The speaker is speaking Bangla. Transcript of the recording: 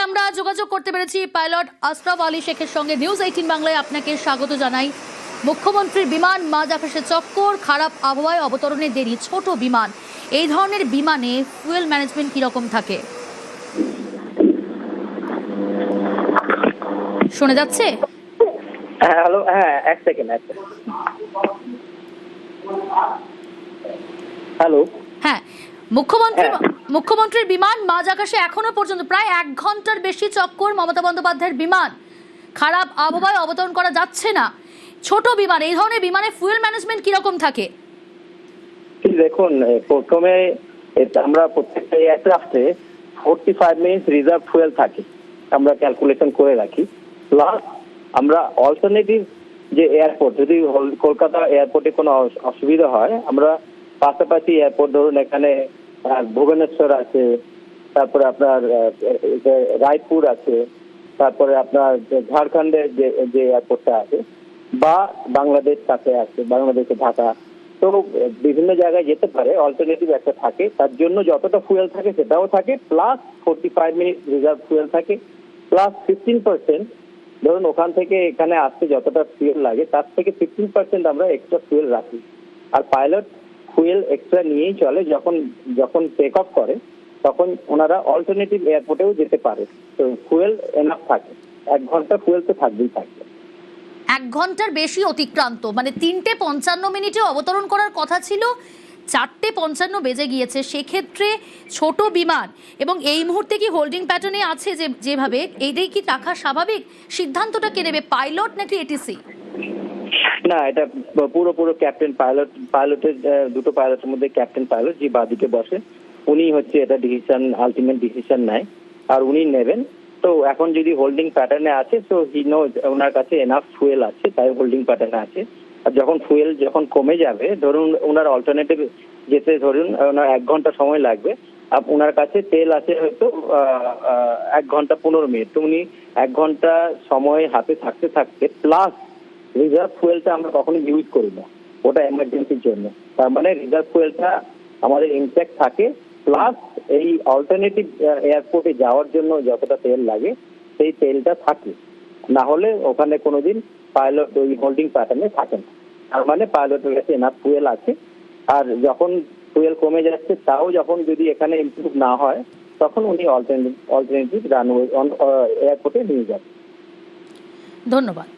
আমরা যোগাযোগ করতে পেরেছি পাইলট আশরাফ আলী শেখের সঙ্গে। নিউজ 18 বাংলায় আপনাকে স্বাগত জানাই। মুখ্যমন্ত্রীর বিমান মাঝ আকাশে চক্কর, খারাপ আবহাওয়ায় অবতরণে দেরি, ছোট বিমান, এই ধরনের বিমানে ফুয়েল ম্যানেজমেন্ট কিরকম থাকে শোনা যাচ্ছে? হ্যালো, হ্যাঁ, এক সেকেন্ড। হ্যালো, হ্যাঁ, মুখ্যমন্ত্রীর বিমান মাঝ আকাশে এখনো পর্যন্ত প্রায় 1 ঘন্টার বেশি চক্কর, মমতা বন্দ্যোপাধ্যায়ের বিমান, খারাপ আবহাওয়ায় অবতরণ করা যাচ্ছে না, ছোট বিমান, এই ধরনের বিমানে ফুয়েল ম্যানেজমেন্ট কিরকম থাকে? দেখুন, প্রথমে আমরা প্রত্যেকটা এয়ারক্রাফটে 45 মিনিট রিজার্ভ ফুয়েল থাকে, আমরা ক্যালকুলেশন করে রাখি। প্লাস আমরা অল্টারনেটিভ যে এয়ারপোর্ট, যদি কলকাতা এয়ারপোর্টে কোনো অসুবিধা হয়, আমরা পাশাপাশি এয়ারপোর্ট, ধরুন এখানে ভুবনেশ্বর আছে, তারপরে আপনার রায়পুর আছে, তারপরে আপনার ঝাড়খণ্ডের যে এয়ারপোর্টটা আছে, বা বাংলাদেশ কাছে আছে, বাংলাদেশে ঢাকা, তো বিভিন্ন জায়গায় যেতে পারে। অল্টারনেটিভ একটা থাকে, তার জন্য যতটা ফুয়েল থাকে সেটাও থাকে, প্লাস 45 মিনিট রিজার্ভ ফুয়েল থাকে, প্লাস 15%, ধরুন ওখান থেকে এখানে আসতে যতটা ফুয়েল লাগে তার থেকে 15% আমরা এক্সট্রা ফুয়েল রাখি। আর পাইলট ফুয়েল এক্সট্রা নিয়েই চলে, যখন টেক অফ করে তখন ওনারা অল্টারনেটিভ এয়ারপোর্টেও যেতে পারে। তো ফুয়েল এনাফ থাকে, 1 ঘন্টা ফুয়েল তো থাকবেই থাকবে। 1 ঘন্টার বেশি অতিক্রান্ত, মানে 3:55 মিনিটে অবতরণ করার কথা ছিল, 4:55 বেজে গিয়েছে। সেক্ষেত্রে ছোট বিমান এবং এই মুহূর্তে কি হোল্ডিং প্যাটার্নে আছে যেভাবে, এইটাই কি রাখা স্বাভাবিক? সিদ্ধান্তটা কে নেবে, পাইলট নাকি এটিসি? না, এটা পুরো ক্যাপ্টেন পাইলটের দুটো পাইলটের মধ্যে ক্যাপ্টেন পাইলট যে বাদিকে বসে, উনি হচ্ছে এটা আলটিমেট ডিসিশন নেয়, আর উনি নেবেন। তো এখন যদি হোল্ডিং প্যাটার্নে আছে, সো হি নোজ ওনার কাছে এনাফ ফুয়েল আছে, তাই হোল্ডিং প্যাটার্নে আছে। আর যখন ফুয়েল কমে যাবে, ধরুন ওনার অল্টারনেটিভ যেতে ধরুন ওনার 1 ঘন্টা সময় লাগবে, ওনার কাছে তেল আছে হয়তো 1 ঘন্টা 15 মিনিট, তো উনি 1 ঘন্টা সময় হাতে থাকতে থাকতে, প্লাস রিজার্ভ ফুয়েলটা আমরা কখনো ইউজ করি না, ওটা এমার্জেন্সির জন্য। তার মানে রিজার্ভ ফুয়েলটা আমাদের ইনট্যাক্ট থাকে, প্লাস এই অল্টারনেটিভ এয়ারপোর্টে যাওয়ার জন্য যতটা তেল লাগে সেই তেলটা থাকে, না হলে ওখানে কোনোদিন পাইলট ওই হোল্ডিং প্যাটার্নে থাকে না। তার মানে পাইলটের কাছে এনাফ ফুয়েল আছে। আর যখন ফুয়েল কমে যাচ্ছে, তাও যখন যদি এখানে ইমপ্রুভ না হয়, তখন উনি অল্টারনেটিভ রানওয়ে এয়ারপোর্টে নিয়ে যাবেন। ধন্যবাদ।